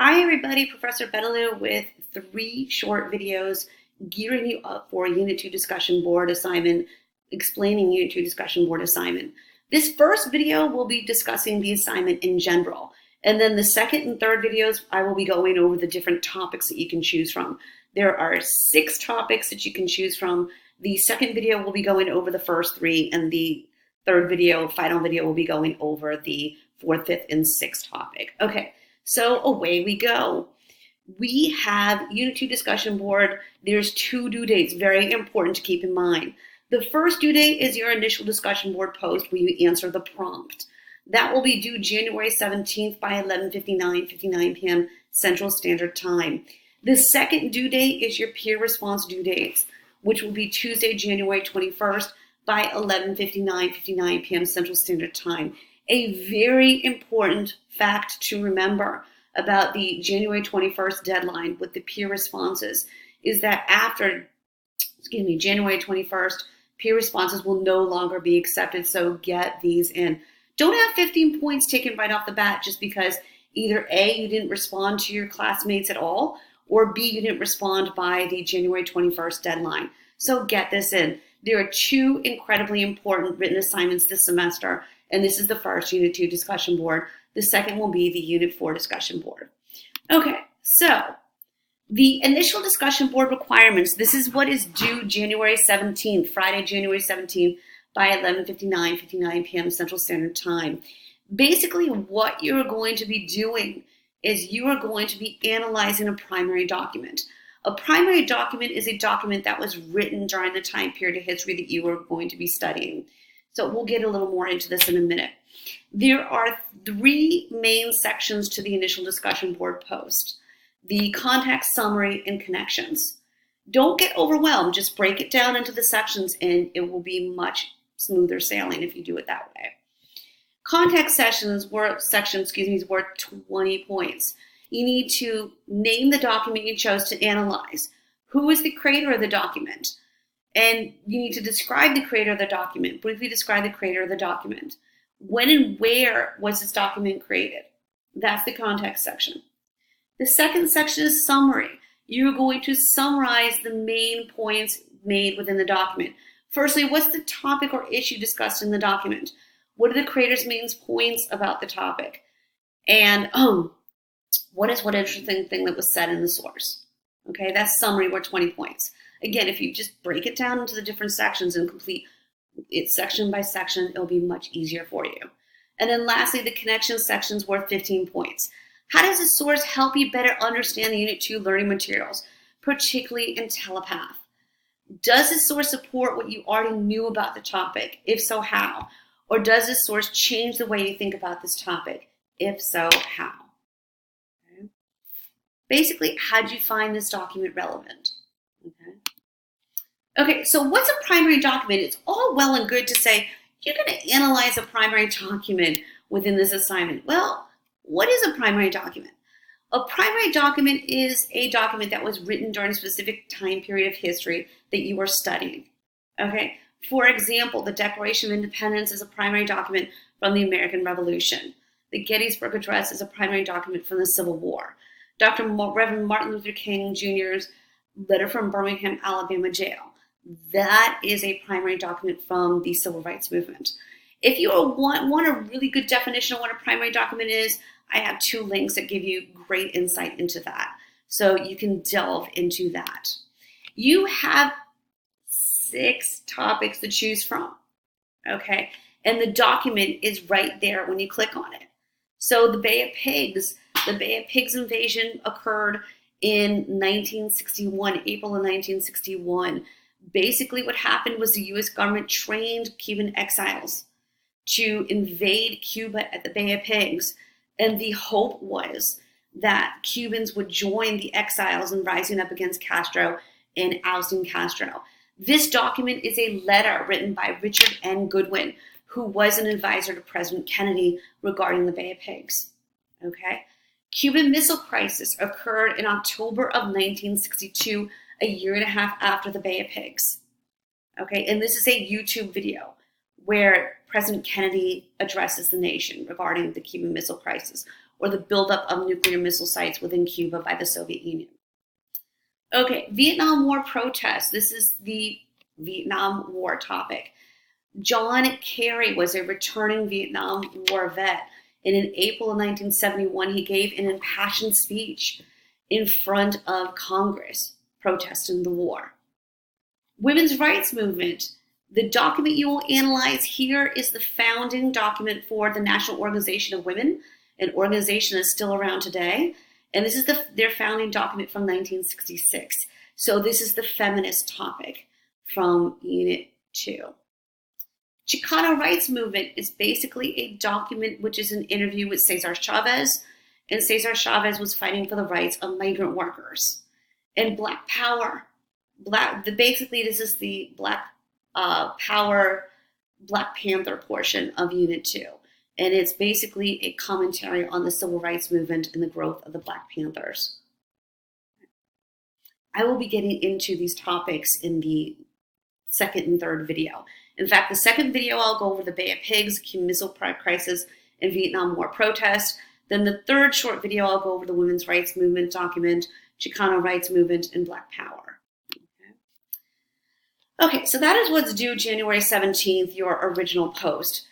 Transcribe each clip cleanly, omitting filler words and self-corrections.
Hi everybody, Professor Betaloo with 3 short videos gearing you up for a Unit 2 discussion board assignment, explaining Unit 2 discussion board assignment. This first video will be discussing the assignment in general, and then the second and third videos I will be going over the different topics that you can choose from. There are 6 topics that you can choose from. The second video will be going over the first 3, and the third video, final video, will be going over the 4th, 5th, and 6th topic. Okay. So away we go. We have Unit 2 discussion board. There's 2 due dates, very important to keep in mind. The first due date is your initial discussion board post where you answer the prompt. That will be due January 17th by 11:59 p.m. Central Standard Time. The second due date is your peer response due dates, which will be Tuesday, January 21st by 11:59 p.m. Central Standard Time. A very important fact to remember about the January 21st deadline with the peer responses is that after, January 21st, peer responses will no longer be accepted, so get these in. Don't have 15 points taken right off the bat just because either A, you didn't respond to your classmates at all, or B, you didn't respond by the January 21st deadline. So get this in. There are 2 incredibly important written assignments this semester, and this is the first Unit 2 discussion board. The second will be the Unit 4 discussion board. Okay, so the initial discussion board requirements, this is what is due January 17th, Friday, January 17th by 11:59 p.m. Central Standard Time. Basically, what you're going to be doing is you are going to be analyzing a primary document. A primary document is a document that was written during the time period of history that you are going to be studying. So we'll get a little more into this in a minute. There are 3 main sections to the initial discussion board post: the context, summary, and connections. Don't get overwhelmed. Just break it down into the sections and it will be much smoother sailing if you do it that way. Context sections worth 20 points. You need to name the document you chose to analyze. Who is the creator of the document? And you need to describe the creator of the document. Briefly describe the creator of the document. When and where was this document created? That's the context section. The second section is summary. You're going to summarize the main points made within the document. Firstly, what's the topic or issue discussed in the document? What are the creator's main points about the topic? And what is one interesting thing that was said in the source? Okay, that's summary worth 20 points. Again, if you just break it down into the different sections and complete it section by section, it'll be much easier for you. And then lastly, the connection section's worth 15 points. How does the source help you better understand the Unit 2 learning materials, particularly in Telepath? Does the source support what you already knew about the topic? If so, how? Or does the source change the way you think about this topic? If so, how? Okay. Basically, how did you find this document relevant? Okay, so what's a primary document? It's all well and good to say, you're going to analyze a primary document within this assignment. Well, what is a primary document? A primary document is a document that was written during a specific time period of history that you are studying. Okay, for example, the Declaration of Independence is a primary document from the American Revolution. The Gettysburg Address is a primary document from the Civil War. Reverend Martin Luther King Jr.'s letter from Birmingham, Alabama jail. That is a primary document from the Civil Rights Movement. If you want a really good definition of what a primary document is, I have 2 links that give you great insight into that. So you can delve into that. You have 6 topics to choose from, okay? And the document is right there when you click on it. So the Bay of Pigs invasion occurred in 1961, April of 1961. Basically what happened was the U.S. government trained Cuban exiles to invade Cuba at the Bay of Pigs. And the hope was that Cubans would join the exiles in rising up against Castro and ousting Castro. This document is a letter written by Richard N. Goodwin, who was an advisor to President Kennedy regarding the Bay of Pigs. Okay? Cuban Missile Crisis occurred in October of 1962, a year and a half after the Bay of Pigs. Okay, and this is a YouTube video where President Kennedy addresses the nation regarding the Cuban Missile Crisis, or the buildup of nuclear missile sites within Cuba by the Soviet Union. Okay, Vietnam War protests. This is the Vietnam War topic. John Kerry was a returning Vietnam War vet, and in April of 1971, he gave an impassioned speech in front of Congress protesting the war. Women's rights movement. The document you will analyze here is the founding document for the National Organization of Women, an organization that's still around today. And this is their founding document from 1966. So this is the feminist topic from Unit 2. Chicano Rights Movement is basically a document which is an interview with Cesar Chavez. And Cesar Chavez was fighting for the rights of migrant workers. And Black Power. Basically, this is the Black Power, Black Panther portion of Unit 2. And it's basically a commentary on the civil rights movement and the growth of the Black Panthers. I will be getting into these topics in the second and third video. In fact, the second video, I'll go over the Bay of Pigs, Cuban Missile Crisis, and Vietnam War protest. Then the third short video, I'll go over the Women's Rights Movement document, Chicano Rights Movement, and Black Power. Okay, so that is what's due January 17th, your original post.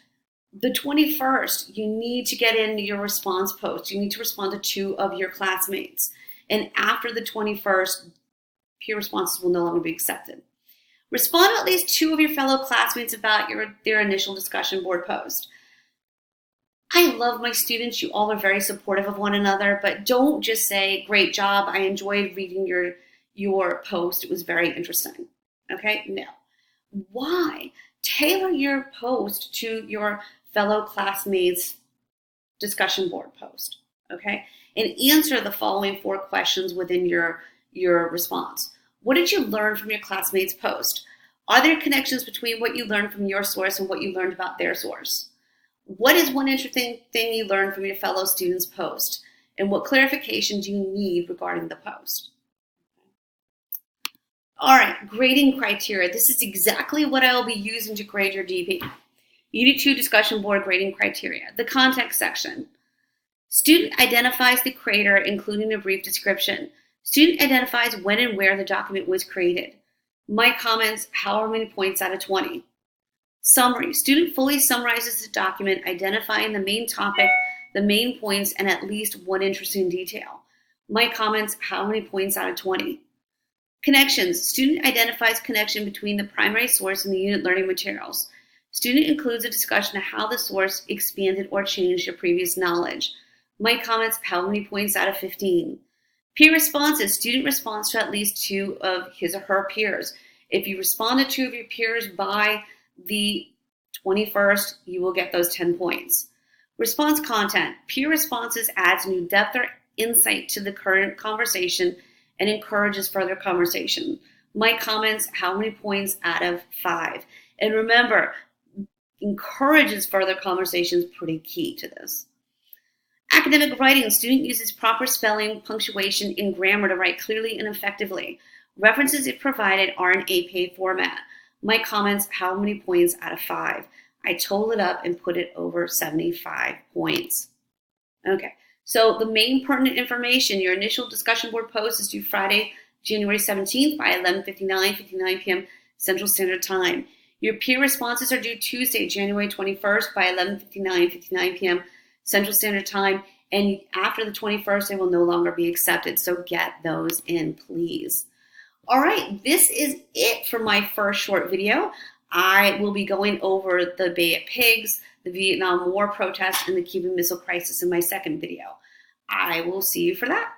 The 21st, you need to get in your response post. You need to respond to 2 of your classmates. And after the 21st, peer responses will no longer be accepted. Respond to at least 2 of your fellow classmates about their initial discussion board post. I love my students. You all are very supportive of one another, but don't just say, great job, I enjoyed reading your post. It was very interesting. Okay, no. Why? Tailor your post to your fellow classmates' discussion board post, okay? And answer the following 4 questions within your response. What did you learn from your classmates' post? Are there connections between what you learned from your source and what you learned about their source? What is one interesting thing you learned from your fellow students' post? And what clarification do you need regarding the post? All right, grading criteria. This is exactly what I will be using to grade your DP. Unit 2 discussion board grading criteria. The context section. Student identifies the creator, including a brief description. Student identifies when and where the document was created. My comments, however many points out of 20. Summary. Student fully summarizes the document, identifying the main topic, the main points, and at least one interesting detail. My comments, how many points out of 20? Connections. Student identifies connection between the primary source and the unit learning materials. Student includes a discussion of how the source expanded or changed your previous knowledge. My comments, how many points out of 15? Peer responses. Student responds to at least 2 of his or her peers. If you respond to 2 of your peers by the 21st, you will get those 10 points. Response content. Peer responses adds new depth or insight to the current conversation and encourages further conversation. My comments, how many points out of 5? And remember, encourages further conversation is pretty key to this. Academic writing. Student uses proper spelling, punctuation, and grammar to write clearly and effectively. References if provided are in APA format. My comments, how many points out of 5? I totaled it up and put it over 75 points. Okay. So the main pertinent information, your initial discussion board post is due Friday, January 17th by 59 p.m. Central Standard Time. Your peer responses are due Tuesday, January 21st by 59 p.m. Central Standard Time. And after the 21st, they will no longer be accepted. So get those in, please. All right, this is it for my first short video. I will be going over the Bay of Pigs, the Vietnam War protests, and the Cuban Missile Crisis in my second video. I will see you for that.